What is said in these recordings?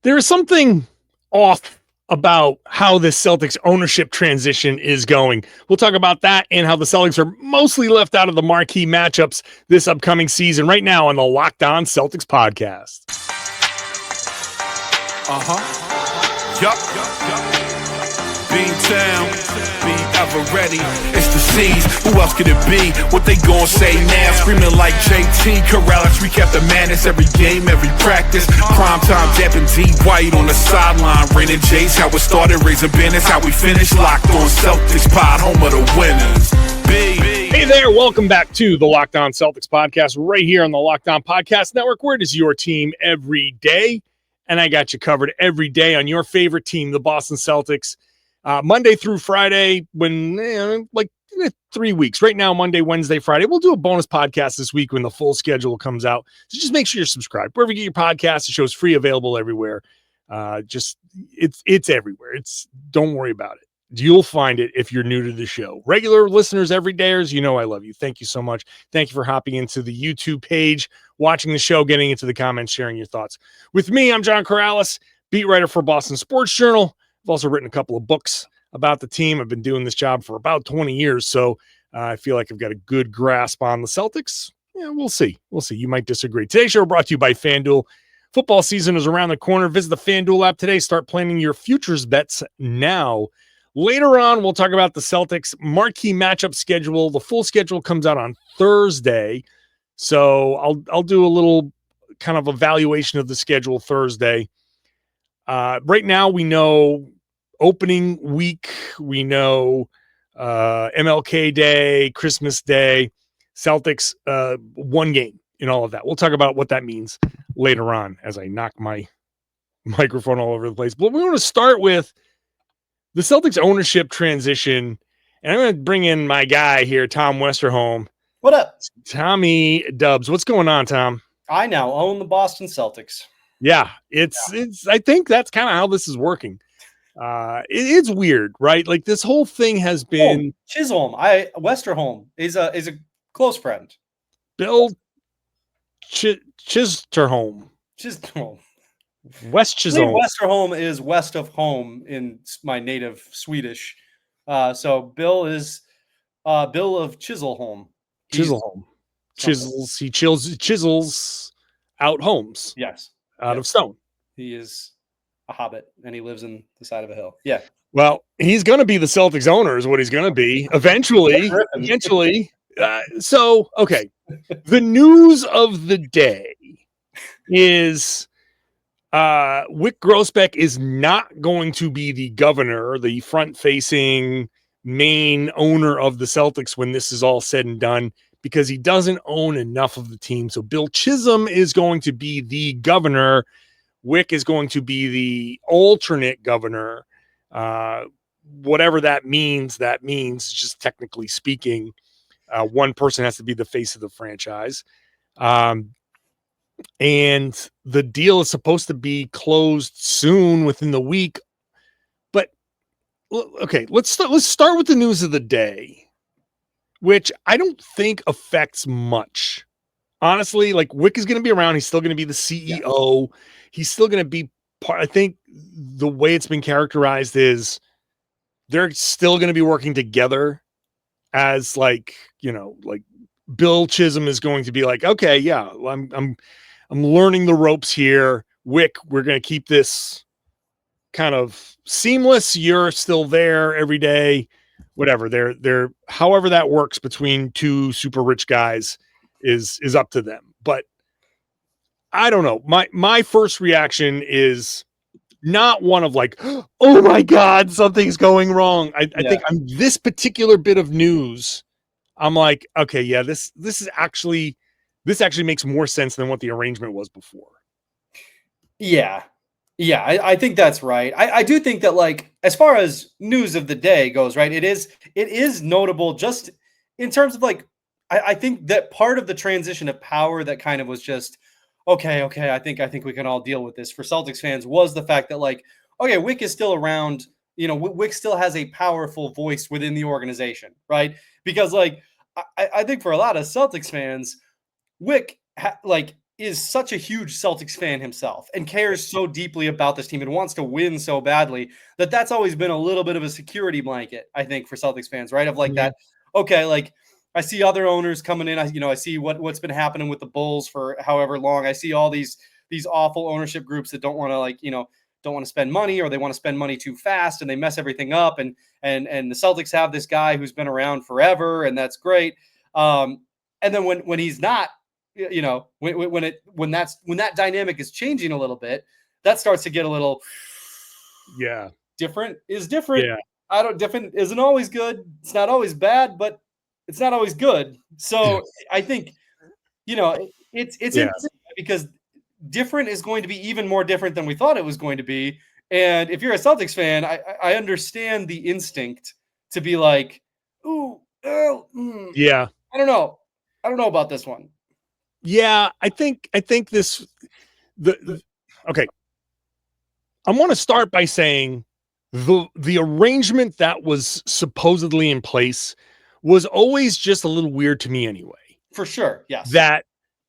There is something off about how this Celtics ownership transition is going. We'll talk about that and how the Celtics are mostly left out of the marquee matchups this upcoming season right now on the Locked On Celtics podcast. Beantown, be ever ready. It's the C's. Who else could it be? What they gon' say now? Screaming like JT, Karalis. Recap the madness every game, every practice. Prime time, Depp and D White on the sideline. Raining Jays, how it started, raising banners, how we finished. Locked on Celtics pod, home of the winners. Hey there, welcome back to the Locked On Celtics podcast right here on the Locked On Podcast Network, where it is your team every day. And I got you covered every day on your favorite team, the Boston Celtics. Monday through Friday, when 3 weeks. Right now, Monday, Wednesday, Friday. We'll do a bonus podcast this week when the full schedule comes out. So just make sure you're subscribed. Wherever you get your podcast, the show's free, available everywhere. It's everywhere. Don't worry about it. You'll find it if you're new to the show. Regular listeners, everydayers, you know I love you. Thank you so much. Thank you for hopping into the YouTube page, watching the show, getting into the comments, sharing your thoughts. With me, I'm John Karalis, beat writer for Boston Sports Journal. I've also written a couple of books about the team. I've been doing this job for about 20 years, so I feel like I've got a good grasp on the Celtics. Yeah, we'll see. You might disagree. Today's show brought to you by FanDuel. Football season is around the corner. Visit the FanDuel app today. Start planning your futures bets now. Later on, we'll talk about the Celtics marquee matchup schedule. The full schedule comes out on Thursday, so I'll do a little kind of evaluation of the schedule Thursday. Right now, we know opening week, we know MLK Day, Christmas Day, Celtics, one game in all of that. We'll talk about what that means later on as I knock my microphone all over the place. But we want to start with the Celtics ownership transition, and I'm going to bring in my guy here, Tom Westerholm. What up? Tommy Dubs. What's going on, Tom? I now own the Boston Celtics. Yeah, it's. I think that's kind of how this is working. It's weird, right? Like this whole thing has been Chisholm. Westerholm is a close friend. Bill Chisholm. West Chisholm. Westerholm is west of home in my native Swedish. So Bill is Bill of Chisholm. Chisholm. Chisels. He chisels out homes. Yes. Out of stone. He is a hobbit, and he lives in the side of a hill. Yeah. Well, he's going to be the Celtics owner is what he's going to be eventually. So, okay. The news of the day is Wyc Grousbeck is not going to be the governor, the front-facing main owner of the Celtics when this is all said and done, because he doesn't own enough of the team. So Bill Chisholm is going to be the governor. Wyc is going to be the alternate governor. Whatever that means, just technically speaking. One person has to be the face of the franchise. And the deal is supposed to be closed soon within the week. But, okay, let's start with the news of the day, which I don't think affects much. Honestly, like Wyc is going to be around. He's still going to be the CEO. Yeah. He's still going to be part. I think the way it's been characterized is they're still going to be working together as like Bill Chisholm is going to be like, okay, yeah, I'm learning the ropes here. Wyc, we're going to keep this kind of seamless. You're still there every day. Whatever, they're however that works between two super rich guys is up to them. But I don't know. My first reaction is not one of like, oh my God, something's going wrong. I think on this particular bit of news, I'm like, okay, yeah, this actually makes more sense than what the arrangement was before. Yeah. Yeah, I think that's right. I do think that, like, as far as news of the day goes, right, it is notable just in terms of, like, I think that part of the transition of power that kind of was just, okay, I think we can all deal with this for Celtics fans was the fact that, like, okay, Wyc is still around, Wyc still has a powerful voice within the organization, right? Because, like, I think for a lot of Celtics fans, Wyc, is such a huge Celtics fan himself and cares so deeply about this team and wants to win so badly that that's always been a little bit of a security blanket, I think, for Celtics fans, right? Of like that, okay, like I see other owners coming in. I see what's been happening with the Bulls for however long. I see all these awful ownership groups that don't want to don't want to spend money, or they want to spend money too fast and they mess everything up. And the Celtics have this guy who's been around forever, and that's great. And then when he's not, when that dynamic is changing a little bit, that starts to get a little different. Different isn't always good. It's not always bad, but it's not always good. So I think it's interesting because different is going to be even more different than we thought it was going to be. And if you're a Celtics fan, I understand the instinct to be like, I don't know about this one. Yeah, I think this okay. I want to start by saying the arrangement that was supposedly in place was always just a little weird to me anyway. For sure, yes. That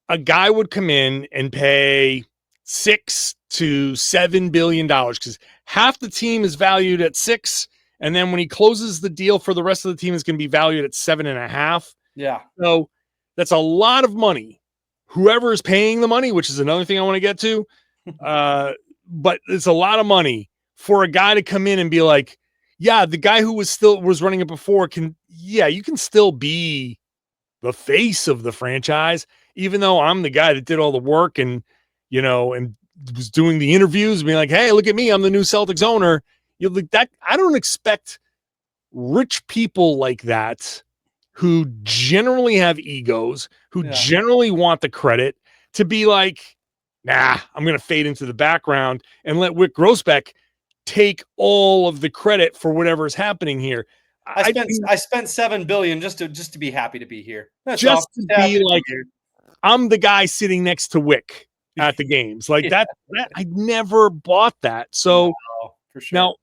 a guy would come in and pay $6 to $7 billion because half the team is valued at 6, and then when he closes the deal for the rest of the team, is going to be valued at 7.5. Yeah. So that's a lot of money. Whoever is paying the money, which is another thing I want to get to, but it's a lot of money for a guy to come in and be like, yeah, the guy who was running it before you can still be the face of the franchise, even though I'm the guy that did all the work and was doing the interviews, being like, hey, look at me, I'm the new Celtics owner. I don't expect rich people like that, who generally have egos, who generally want the credit, to be like, nah, I'm going to fade into the background and let Wyc Grousbeck take all of the credit for whatever is happening here. I spent $7 billion just to be happy to be here. That's just to be like, I'm the guy sitting next to Wyc at the games. Like that I never bought that. So for sure. Now,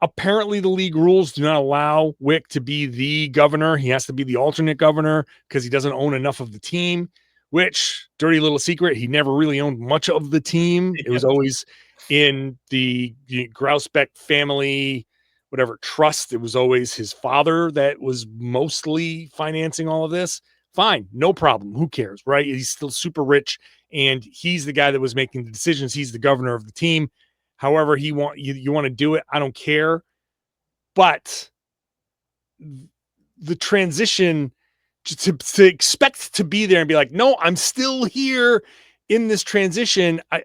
apparently the league rules do not allow Wyc to be the governor. He has to be the alternate governor because he doesn't own enough of the team, which, dirty little secret, he never really owned much of the team. It was always in the Grousbeck family, whatever trust. It was always his father that was mostly financing all of this. Fine, no problem. Who cares, right? He's still super rich, and he's the guy that was making the decisions. He's the governor of the team. However you want to do it, I don't care. But the transition to expect to be there and be like, no, I'm still here in this transition. I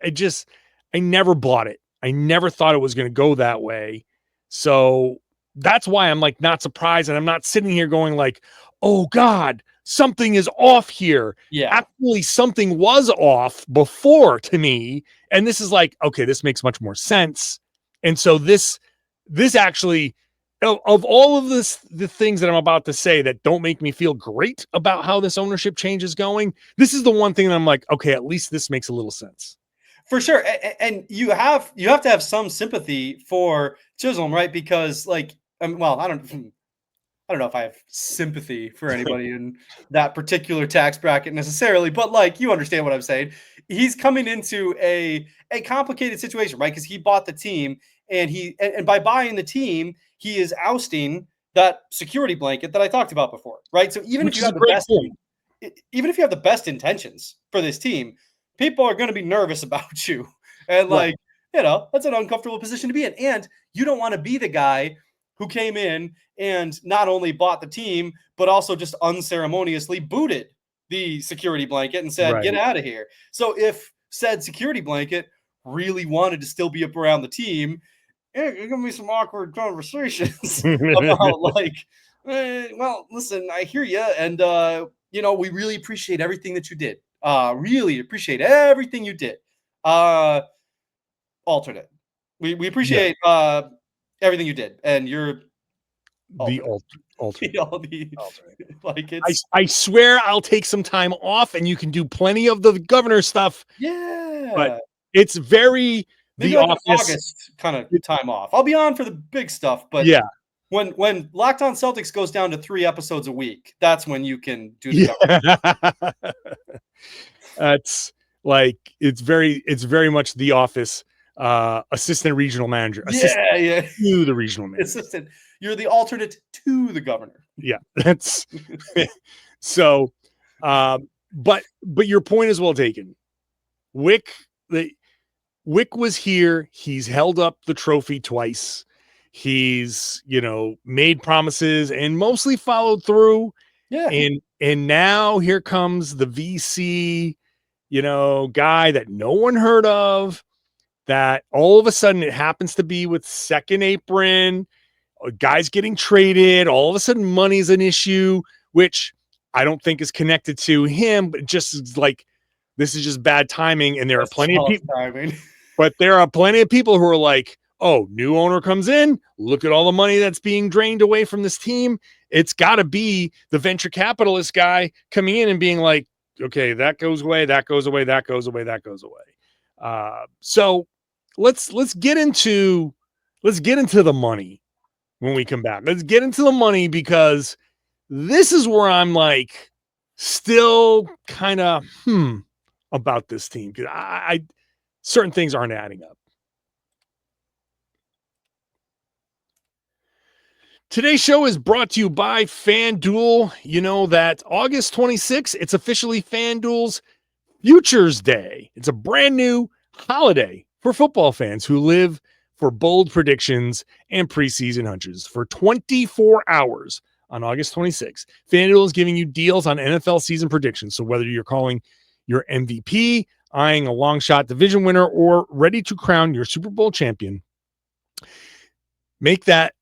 never bought it. I never thought it was going to go that way. So that's why I'm like not surprised, and I'm not sitting here going like, oh God, something is off here. Yeah. Actually, something was off before to me. And this is like, okay, this makes much more sense. And so this actually, of all of the things that I'm about to say that don't make me feel great about how this ownership change is going, this is the one thing that I'm like, okay, at least this makes a little sense. For sure. And you have to have some sympathy for Chisholm, right? Because I don't know if I have sympathy for anybody in that particular tax bracket necessarily, but you understand what I'm saying. He's coming into a complicated situation, right? Because he bought the team, and by buying the team, he is ousting that security blanket that I talked about before, right? So even if you have the best intentions for this team, people are going to be nervous about you, and that's an uncomfortable position to be in. And you don't want to be the guy who came in and not only bought the team, but also just unceremoniously booted the security blanket and said, get out of here. So if said security blanket really wanted to still be up around the team, there's going to be some awkward conversations about well, listen, I hear you. And, we really appreciate everything that you did. Really appreciate everything you did. Alternate. We appreciate, everything you did, and you're the alternate. I swear I'll take some time off, and you can do plenty of the governor stuff. Yeah, but it's very maybe August kind of time off. I'll be on for the big stuff, but when Locked On Celtics goes down to 3 episodes a week, that's when you can do the governor. Like it's very much The Office, assistant regional manager, assistant Yeah. to the regional manager. Assistant. You're the alternate to the governor. Yeah, that's so. But your point is well taken. Wyc was here. He's held up the trophy twice. He's made promises and mostly followed through. Yeah. And now here comes the VC, guy that no one heard of. That all of a sudden it happens to be with second apron. Guys getting traded. All of a sudden money's an issue, which I don't think is connected to him, but just like this is just bad timing. And there are plenty of people, but there are plenty of people who are like, oh, new owner comes in. Look at all the money that's being drained away from this team. It's got to be the venture capitalist guy coming in and being like, okay, that goes away, that goes away, that goes away, that goes away. So let's get into the money. When we come back, let's get into the money, because this is where I'm like still kind of about this team, because I certain things aren't adding up. Today's show is brought to you by FanDuel. You know that August 26th, it's officially FanDuel's Futures Day. It's a brand new holiday for football fans who live for bold predictions and preseason hunches. For 24 hours on August 26th, FanDuel is giving you deals on NFL season predictions. So whether you're calling your MVP, eyeing a long shot division winner, or ready to crown your Super Bowl champion, make that,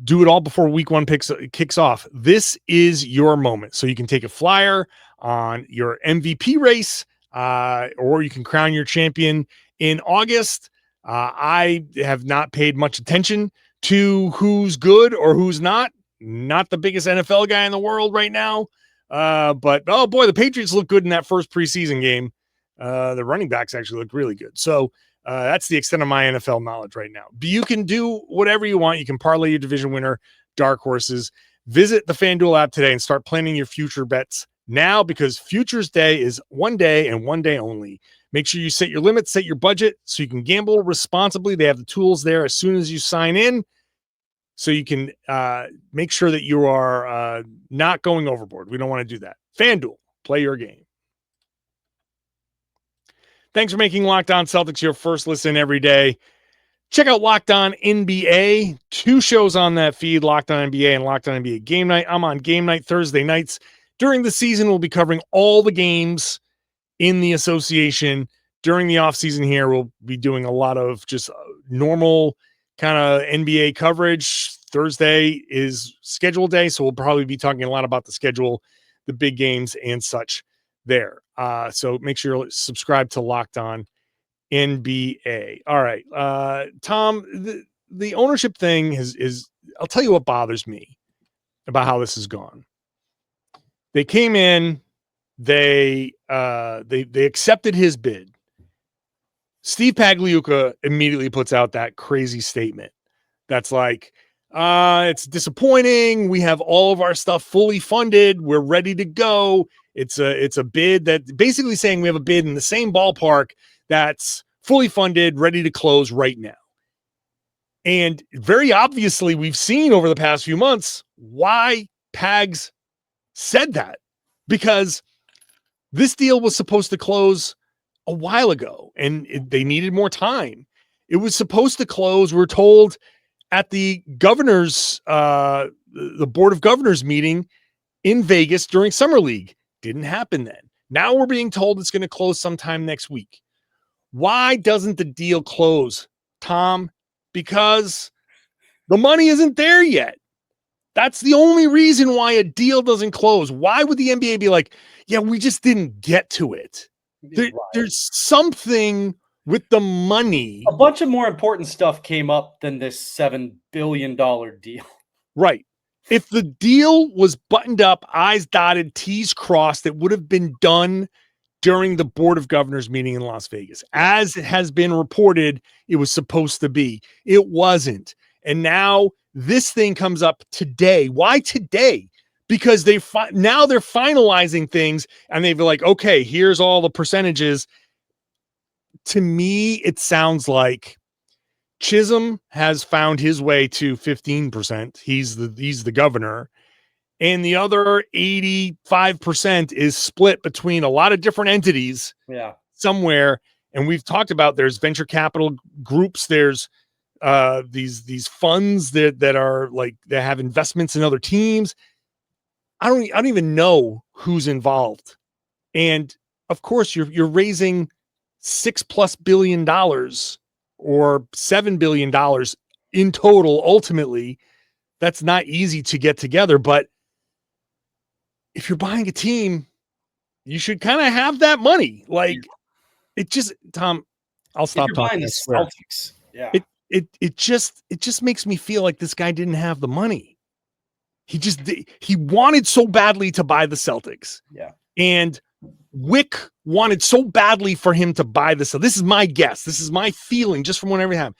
do it all before week one kicks off. This is your moment. So you can take a flyer on your MVP race, or you can crown your champion in August. I have not paid much attention to who's good or who's not. Not the biggest NFL guy in the world right now. But, oh boy, the Patriots look good in that first preseason game. The running backs actually look really good. So that's the extent of my NFL knowledge right now. But you can do whatever you want. You can parlay your division winner, dark horses. Visit the FanDuel app today and start planning your future bets now, because Futures Day is one day and one day only. Make sure you set your limits, set your budget so you can gamble responsibly. They have the tools there as soon as you sign in, so you can make sure that you are not going overboard. We don't want to do that. FanDuel, play your game. Thanks for making Locked On Celtics your first listen every day. Check out Locked On NBA. 2 shows on that feed, Locked On NBA and Locked On NBA Game Night. I'm on Game Night Thursday nights. During the season, we'll be covering all the games in the association. During the offseason here, we'll be doing a lot of just normal kind of NBA coverage. Thursday is schedule day, so we'll probably be talking a lot about the schedule, the big games and such there. So make sure you subscribe to Locked On NBA. All right. Tom, the ownership thing is I'll tell you what bothers me about how this has gone. They came in, they accepted his bid. Steve Pagliuca immediately puts out that crazy statement that's like, it's disappointing. We have all of our stuff fully funded. We're ready to go. It's a bid that basically saying we have a bid in the same ballpark that's fully funded, ready to close right now. And very obviously, we've seen over the past few months why Pags said that, because this deal was supposed to close a while ago and they needed more time. It was supposed to close, we're told, at the governor's, the board of governors meeting in Vegas during Summer League. Didn't happen then. Now we're being told it's going to close sometime next week. Why doesn't the deal close, Tom? Because the money isn't there yet. That's the only reason why a deal doesn't close. Why would the NBA be like, yeah, we just didn't get to it? There's something with the money. A bunch of more important stuff came up than this $7 billion deal. Right. If the deal was buttoned up, I's dotted, T's crossed, it would have been done during the Board of Governors meeting in Las Vegas. As it has been reported, it was supposed to be. It wasn't. And now this thing comes up today. Why today? Because now they're finalizing things and they've like, okay, here's all the percentages. to me, it sounds like Chisholm has found his way to 15%. He's the governor. And the other 85% is split between a lot of different entities somewhere. And we've talked about there's venture capital groups, there's these funds that are like that have investments in other teams. I don't even know who's involved. And of course you're raising $6+ billion or $7 billion in total. Ultimately, that's not easy to get together, but if you're buying a team, you should kind of have that money. Like it just, Tom, I'll stop talking. The Celtics. Yeah. It just makes me feel like this guy didn't have the money. He wanted so badly to buy the Celtics. Yeah. And Wyc wanted so badly for him to buy the Celtics. This is my guess. This is my feeling just from whenever it happened.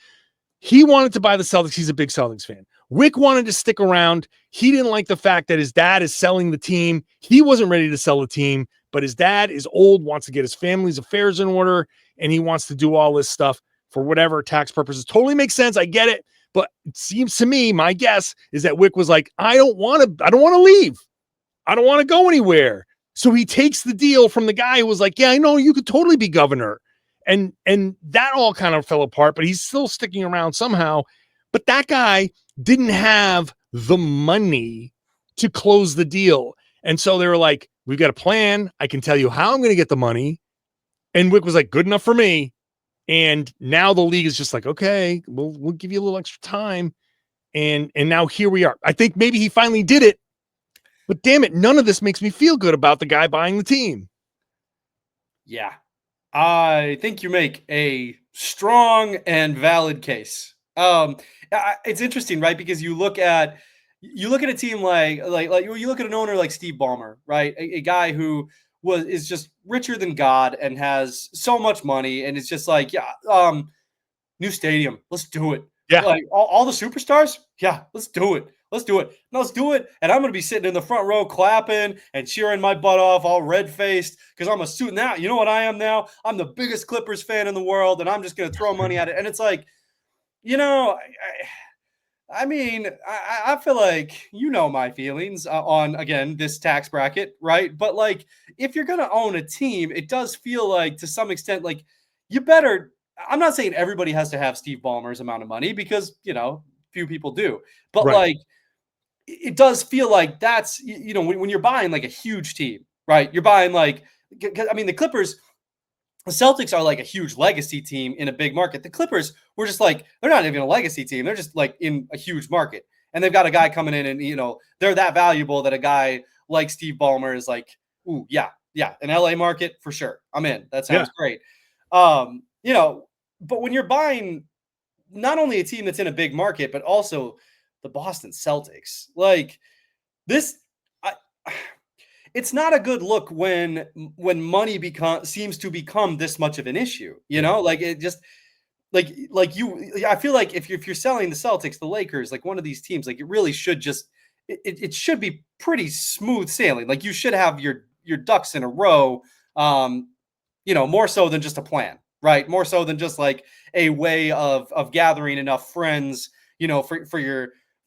He wanted to buy the Celtics. He's a big Celtics fan. Wyc wanted to stick around. He didn't like the fact that his dad is selling the team. He wasn't ready to sell the team, but his dad is old, wants to get his family's affairs in order, and he wants to do all this stuff for whatever tax purposes. Totally makes sense. I get it. But it seems to me, my guess is that Wyc was like, I don't want to leave. I don't want to go anywhere. So he takes the deal from the guy who was like, yeah, I know you could totally be governor. And that all kind of fell apart, but he's still sticking around somehow. But that guy didn't have the money to close the deal. And so they were like, we've got a plan. I can tell you how I'm going to get the money. And Wyc was like, good enough for me. And now the league is just like, okay, we'll give you a little extra time. And now here we are. I think maybe he finally did it. But damn it, none of this makes me feel good about the guy buying the team. Yeah. I think you make a strong and valid case. It's interesting, right? Because you look at a team like you look at an owner like Steve Ballmer, right? A guy who is just richer than God and has so much money, and it's just like, new stadium, let's do it. Yeah, like all the superstars, yeah, let's do it. Let's do it. No, let's do it. And I'm going to be sitting in the front row clapping and cheering my butt off, all red-faced, because I'm a student now. You know what I am now? I'm the biggest Clippers fan in the world, and I'm just going to throw money at it. And it's like, I mean, I feel like my feelings on, again, this tax bracket, right? But, like, if you're going to own a team, it does feel like, to some extent, like, you better – I'm not saying everybody has to have Steve Ballmer's amount of money because, few people do. But, like, it does feel like that's, when you're buying like a huge team, right? You're buying like, I mean, the Celtics are like a huge legacy team in a big market. The Clippers were just like, they're not even a legacy team. They're just like in a huge market. And they've got a guy coming in and, they're that valuable that a guy like Steve Ballmer is like, ooh, yeah, an LA market for sure. I'm in. That sounds great. But when you're buying not only a team that's in a big market, but also the Boston Celtics, like this, it's not a good look when money seems to become this much of an issue. Like it just like I feel like if you're selling the Celtics, the Lakers, like one of these teams, like it really should just it should be pretty smooth sailing. Like you should have your ducks in a row, more so than just a plan, right? More so than just like a way of gathering enough friends,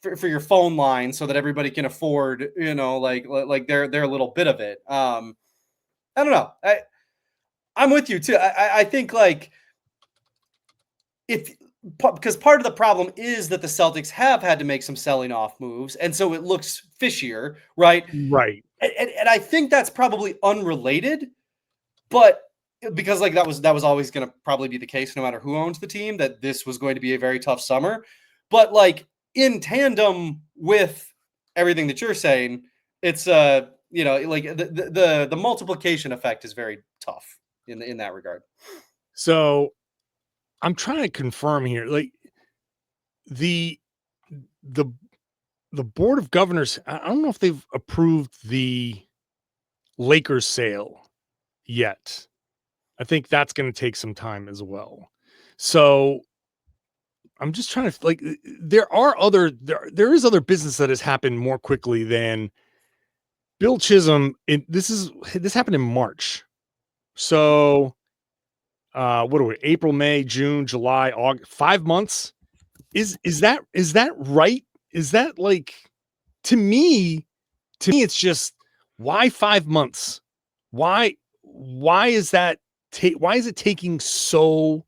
for your phone line so that everybody can afford, like their little bit of it. I don't know. I'm with you too. I think like because part of the problem is that the Celtics have had to make some selling off moves. And so it looks fishier, right? Right. And I think that's probably unrelated, but because like that was always going to probably be the case no matter who owns the team, that this was going to be a very tough summer. But like, in tandem with everything that you're saying, it's like the multiplication effect is very tough in that regard. So I'm trying to confirm here, like the board of governors, I don't know if they've approved the Lakers sale yet. I think that's going to take some time as well. So I'm just trying to like, there is other business that has happened more quickly than Bill Chisholm. This happened in March. So what are we? April, May, June, July, August, 5 months. Is that right? Is that like, to me, it's just, why 5 months? Why is that why is it taking so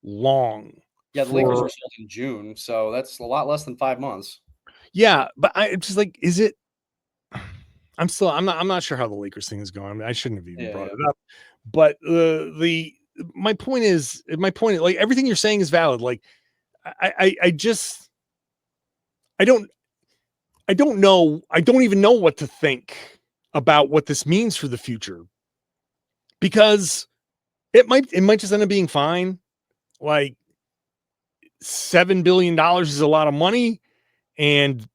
long? Yeah, the Lakers were sold in June, so that's a lot less than 5 months. Yeah, but I'm just like, is it? I'm not sure how the Lakers thing is going. I mean, I shouldn't have even brought it up. But my point is, like, everything you're saying is valid. Like, I just, I don't know. I don't even know what to think about what this means for the future, because it might just end up being fine. Like, $7 billion is a lot of money, and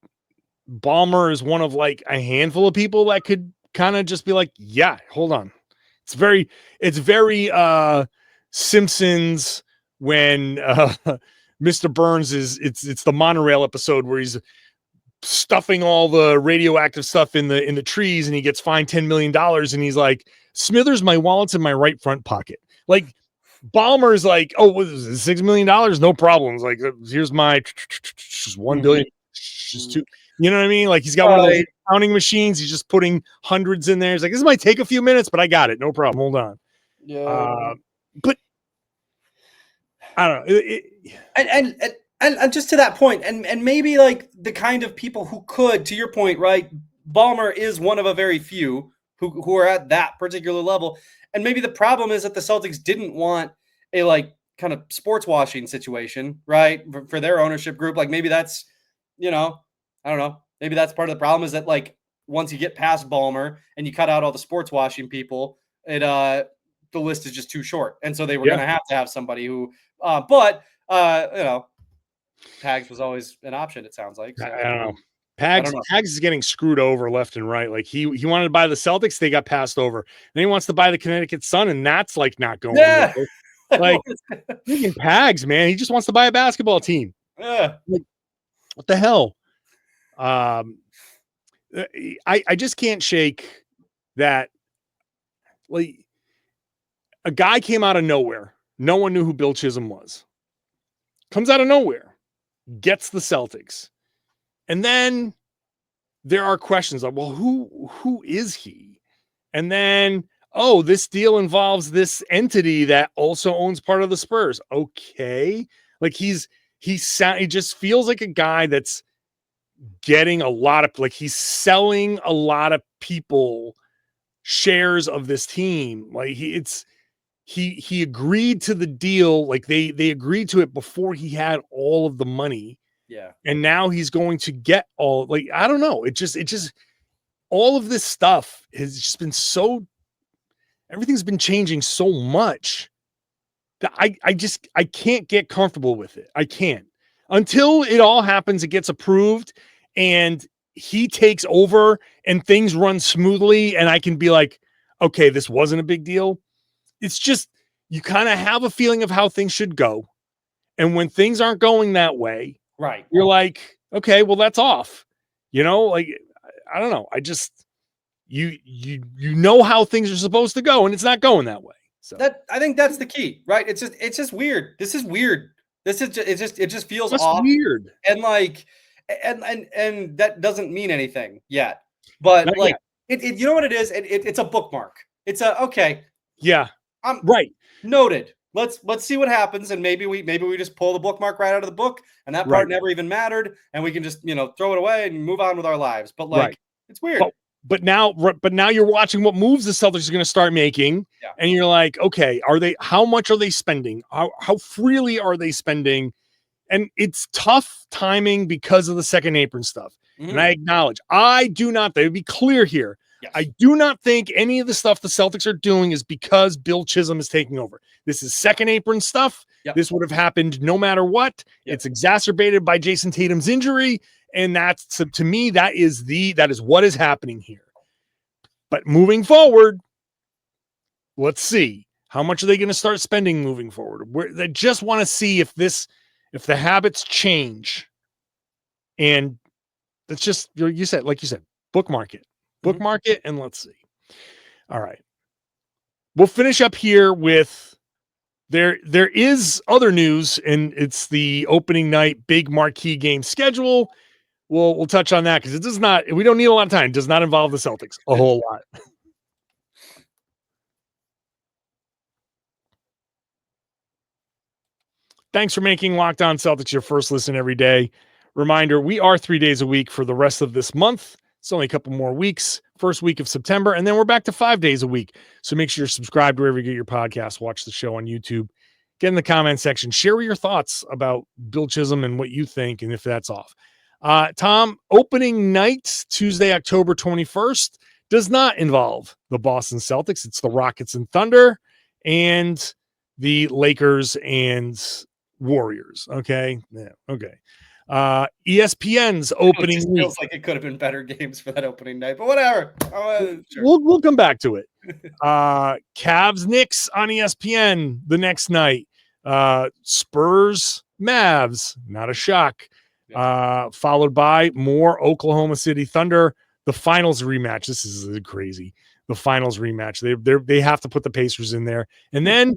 Ballmer is one of like a handful of people that could kind of just be like, yeah, hold on. It's very Simpsons when Mr. Burns it's the monorail episode where he's stuffing all the radioactive stuff in the trees, and he gets fined $10 million, and he's like, Smithers, my wallet's in my right front pocket. Like, Ballmer's like, oh, what is it, $6 million? No problems. Like, here's my just $1 billion. Just two. You know what I mean? Like, he's got one of those counting machines. He's just putting hundreds in there. He's like, this might take a few minutes, but I got it. No problem. Hold on. Yeah. But I don't know. And just to that point, and maybe like the kind of people who could, to your point, right? Ballmer is one of a very few who are at that particular level. And maybe the problem is that the Celtics didn't want a like kind of sports washing situation, right? For their ownership group. Like, maybe that's, I don't know. Maybe that's part of the problem, is that like once you get past Ballmer and you cut out all the sports washing people, the list is just too short. And so they were going to have somebody who, but Pags was always an option, it sounds like. So, I don't know. Pags is getting screwed over left and right. Like, he wanted to buy the Celtics, they got passed over. Then he wants to buy the Connecticut Sun, and that's like not going. Yeah. Like, freaking Pags, man, he just wants to buy a basketball team. Yeah. Like, what the hell? I just can't shake that. Like, a guy came out of nowhere. No one knew who Bill Chisholm was. Comes out of nowhere, gets the Celtics. And then there are questions like, well, who is he? And then, oh, this deal involves this entity that also owns part of the Spurs. Okay. Like, he just feels like a guy that's getting a lot of, like, he's selling a lot of people shares of this team. Like, he agreed to the deal. Like, they agreed to it before he had all of the money. Yeah. And now he's going to get all, like, I don't know. It just all of this stuff has just been everything's been changing so much that I can't get comfortable with it. I can't, until it all happens. It gets approved and he takes over and things run smoothly. And I can be like, okay, this wasn't a big deal. It's just, you kind of have a feeling of how things should go. And when things aren't going that way, right, you're like, okay, well, that's off. Like, I don't know. I just, you know how things are supposed to go, and it's not going that way. So I think that's the key, right? It's just weird. This is weird. It just feels off. Weird. And like, and that doesn't mean anything yet. But not like, yet. You know what it is? It's a bookmark. It's okay. Yeah. Right. Noted. Let's see what happens, and maybe we just pull the bookmark right out of the book, and that part never even mattered, and we can just throw it away and move on with our lives. But like, it's weird. But now you're watching what moves the Celtics are going to start making, and you're like, okay, how much are they spending? How freely are they spending? And it's tough timing because of the second apron stuff. Mm-hmm. And I acknowledge, they would be clear here. Yes. I do not think any of the stuff the Celtics are doing is because Bill Chisholm is taking over. This is second apron stuff. Yep. This would have happened no matter what. Yep. It's exacerbated by Jayson Tatum's injury. And that's, to me, that is what is happening here. But moving forward, let's see. How much are they going to start spending moving forward? They just want to see if the habits change. And that's just, like you said, bookmark it. Bookmark it, and let's see. All right. We'll finish up here with There is other news, and it's the opening night big marquee game schedule. We'll touch on that because it does not. We don't need a lot of time. It does not involve the Celtics a whole lot. Thanks for making Locked On Celtics your first listen every day. Reminder, we are 3 days a week for the rest of this month. It's only a couple more weeks, first week of September, and then we're back to 5 days a week. So make sure you're subscribed wherever you get your podcast, watch the show on YouTube, get in the comment section, share your thoughts about Bill Chisholm and what you think and if that's off. Tom, opening night, Tuesday, October 21st, does not involve the Boston Celtics. It's the Rockets and Thunder and the Lakers and Warriors. Okay. Yeah. Okay. ESPN's opening it week. Feels like it could have been better games for that opening night, but whatever. Sure. We'll come back to it. Cavs Knicks on ESPN the next night. Spurs Mavs, not a shock. Followed by more Oklahoma City Thunder. The finals rematch. This is crazy. The finals rematch. They have to put the Pacers in there, and then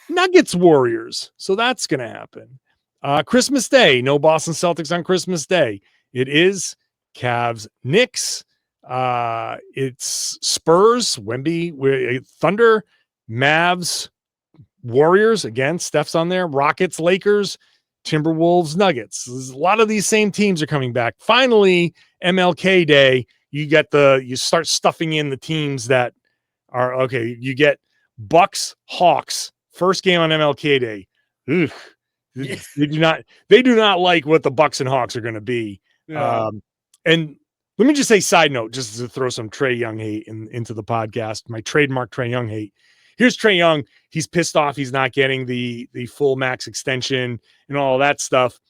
Nuggets Warriors. So that's going to happen. Christmas Day. No Boston Celtics on Christmas Day. It is Cavs Knicks. It's Spurs Wemby Thunder Mavs Warriors. Again, Steph's on there. Rockets Lakers. Timberwolves Nuggets. There's a lot of these same teams are coming back. Finally, MLK Day. You start stuffing in the teams that are okay. You get Bucks Hawks. First game on MLK Day. Ugh. Yes. They do not like what the Bucks and Hawks are going to be. Yeah. And let me just say, side note, just to throw some Trae Young hate into the podcast, my trademark Trae Young hate. Here's Trae Young. He's pissed off. He's not getting the full max extension and all that stuff.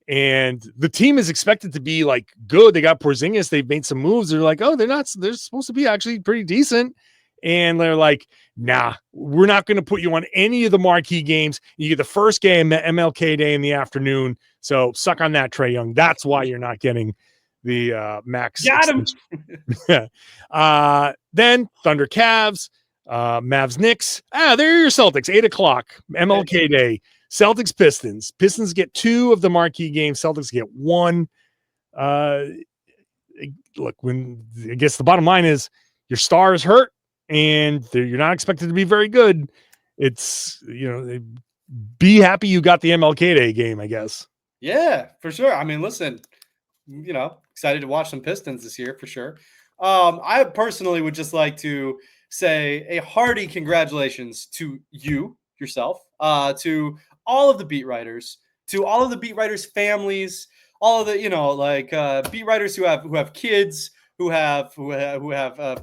And the team is expected to be like good. They got Porzingis. They've made some moves. They're like, oh, they're supposed to be actually pretty decent. And they're like, nah, we're not going to put you on any of the marquee games. You get the first game, MLK Day in the afternoon. So suck on that, Trae Young. That's why you're not getting the max. Got him. Then Thunder Cavs, Mavs Knicks. There are your Celtics, 8 o'clock, MLK Day. Celtics-Pistons. Pistons get 2 of the marquee games. Celtics get 1. Look, I guess the bottom line is your star is hurt and you're not expected to be very good. It's, be happy you got the MLK Day game, I guess. Yeah, for sure. I mean, listen, excited to watch some Pistons this year for sure. I personally would just like to say a hearty congratulations to yourself, to all of the beat writers, to all of the beat writers' families, all of the beat writers who have kids, who have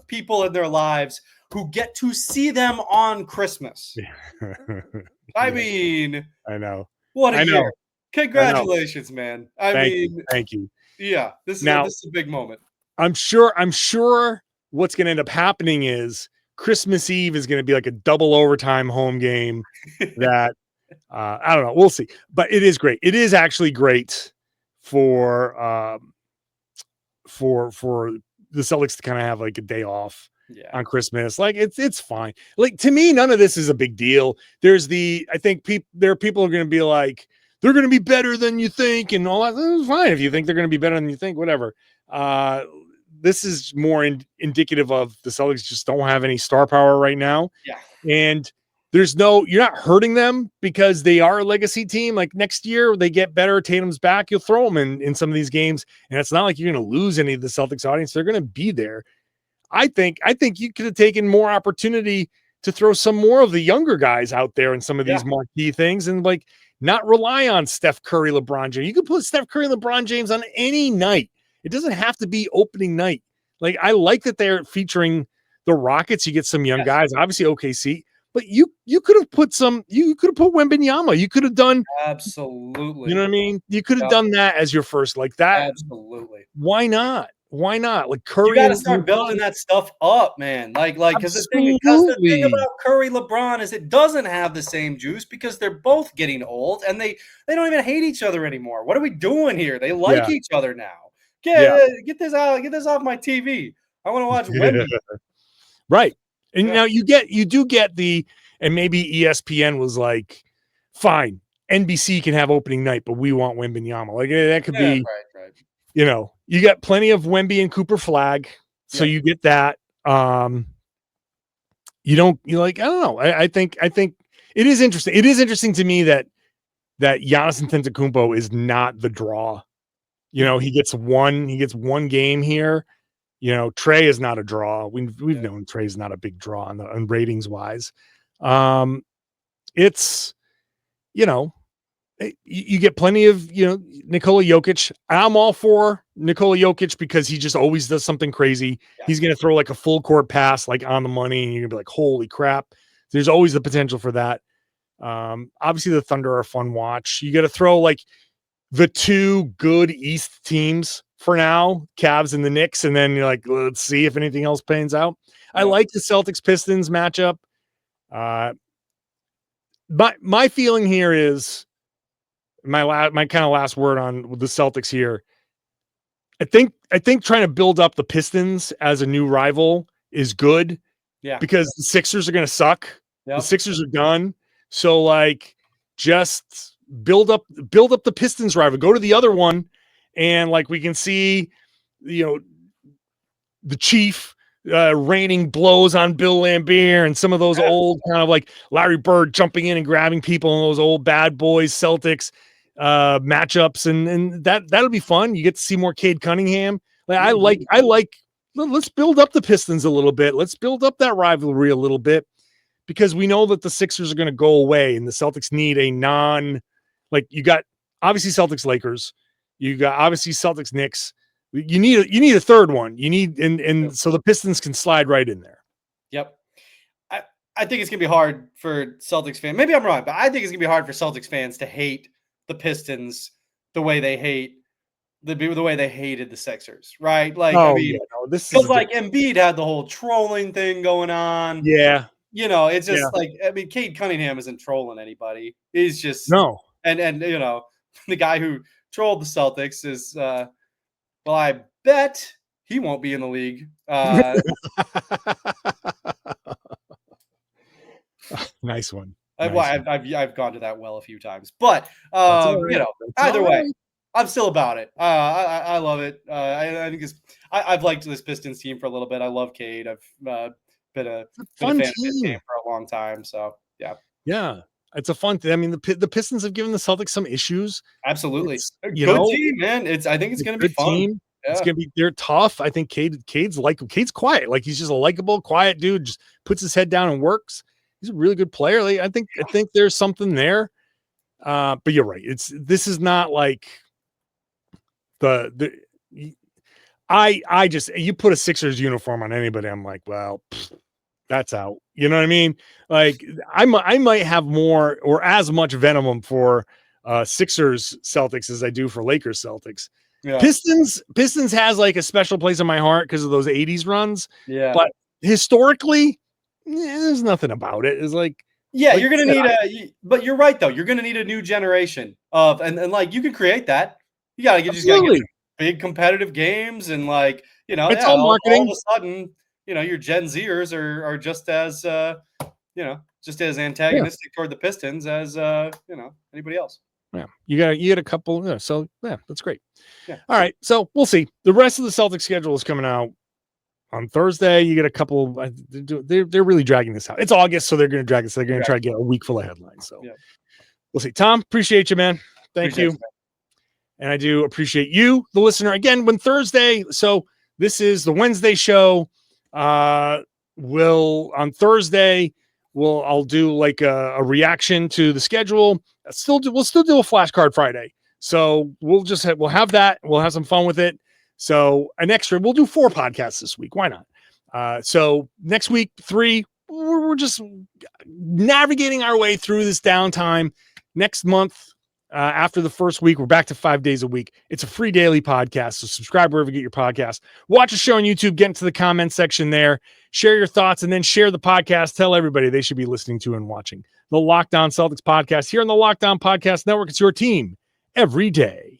people in their lives who get to see them on Christmas. I mean, I know. What a year! Congratulations, man. Thank you. Yeah, this is a big moment. I'm sure what's going to end up happening is Christmas Eve is going to be like a double overtime home game that I don't know. We'll see. But it is great. It is actually great for the Celtics to kind of have like a day off on Christmas. Like it's fine. Like to me, none of this is a big deal. I think there are people who are going to be like, they're going to be better than you think and all that. It's fine if you think they're going to be better than you think, whatever. This is more indicative of the Celtics just don't have any star power right now. Yeah. And you're not hurting them because they are a legacy team. Like next year they get better. Tatum's back. You'll throw them in some of these games. And it's not like you're going to lose any of the Celtics audience. They're going to be there. I think you could have taken more opportunity to throw some more of the younger guys out there in some of these marquee things and like not rely on Steph Curry, LeBron James. You could put Steph Curry, LeBron James on any night. It doesn't have to be opening night. Like I like that they're featuring the Rockets. You get some young guys, obviously OKC, but you could have put Wembanyama. You could have done absolutely. You know what I mean? You could have done that as your first like that. Absolutely. Why not? Like Curry, you got to start building that stuff up, man. Because the thing about Curry, LeBron is it doesn't have the same juice because they're both getting old and they don't even hate each other anymore. What are we doing here? They like each other now. Get this out. Get this off my TV. I want to watch Wemby. Right. And now you do get and maybe ESPN was like, fine. NBC can have opening night, but we want Wembanyama. Like that could be, right. You got plenty of Wemby and Cooper flag. So you get that. I don't know. I think it is interesting. It is interesting to me that Giannis Antetokounmpo is not the draw. He gets one game here. Trey is not a draw. We've known Trey's not a big draw on ratings wise. It's, you get plenty of, Nikola Jokic. I'm all for Nikola Jokic because he just always does something crazy. Yeah. He's going to throw like a full court pass, like on the money. And you're gonna be like, holy crap. There's always the potential for that. Obviously the Thunder are a fun watch. You got to throw like the two good East teams for now, Cavs and the Knicks. And then you're like, let's see if anything else pans out. Yeah. I like the Celtics-Pistons matchup. But my feeling here is my kind of last word on the Celtics here. I think trying to build up the Pistons as a new rival is good. Yeah. Because the Sixers are going to suck. Yep. The Sixers are done. So like just build up the Pistons rival. Go to the other one and like we can see, the Chief raining blows on Bill Laimbeer and some of those old kind of like Larry Bird jumping in and grabbing people in those old bad boys Celtics matchups and that'll be fun. You get to see more Cade Cunningham. I like let's build up the Pistons a little bit. Let's build up that rivalry a little bit because we know that the Sixers are going to go away and the Celtics need you got obviously Celtics Lakers, you got obviously Celtics Knicks. You need a third one. You need so the Pistons can slide right in there. Yep. I think it's gonna be hard for Celtics fans. Maybe I'm wrong, but I think it's gonna be hard for Celtics fans to hate the Pistons the way they hate the way they hated the Sixers, right? Like, this is like Embiid had the whole trolling thing going on. Yeah, it's just Cade Cunningham isn't trolling anybody. He's just and the guy who trolled the Celtics is well, I bet he won't be in the league. Nice one. I've gone to that well a few times, but either way, I'm still about it. I love it. I think I've liked this Pistons team for a little bit. I love Cade. I've been a fan of his game for a long time. So yeah, it's a fun thing. I mean, the Pistons have given the Celtics some issues. Absolutely, good team, man. I think it's going to be fun. Team. Yeah. It's gonna be. They're tough. I think Cade's quiet. Like he's just a likable, quiet dude. Just puts his head down and works. He's a really good player. I think there's something there. But you're right. This is not like I just you put a Sixers uniform on anybody, I'm like, well, that's out. You know what I mean? Like I might have more or as much venom for Sixers Celtics as I do for Lakers Celtics. Yeah. Pistons has like a special place in my heart because of those 80s runs. Yeah. But historically, there's nothing about it. It's like, you're going to need but you're right though. You're going to need a new generation of, and like you can create that. You just got to get big competitive games and like, it's all marketing. All of a sudden, your Gen Zers are just as, just as antagonistic toward the Pistons as, anybody else. Yeah. You got a couple. So yeah, that's great. Yeah. All right. So we'll see. The rest of the Celtics schedule is coming out on Thursday. You get a couple. They're really dragging this out. It's August, so they're going to drag it. So they're going to try to get a week full of headlines. So we'll see. Tom, appreciate you, man. Thank you. And I do appreciate you, the listener. Again, when Thursday. So this is the Wednesday show. On Thursday. I'll do like a reaction to the schedule. We'll still do a flashcard Friday. So we'll have that. We'll have some fun with it. So we'll do 4 podcasts this week. Why not? So next week, 3, we're just navigating our way through this downtime. Next month, after the first week, we're back to 5 days a week. It's a free daily podcast. So subscribe wherever you get your podcast. Watch the show on YouTube. Get into the comment section there. Share your thoughts and then share the podcast. Tell everybody they should be listening to and watching the Locked On Celtics podcast here on the Locked On Podcast Network. It's your team every day.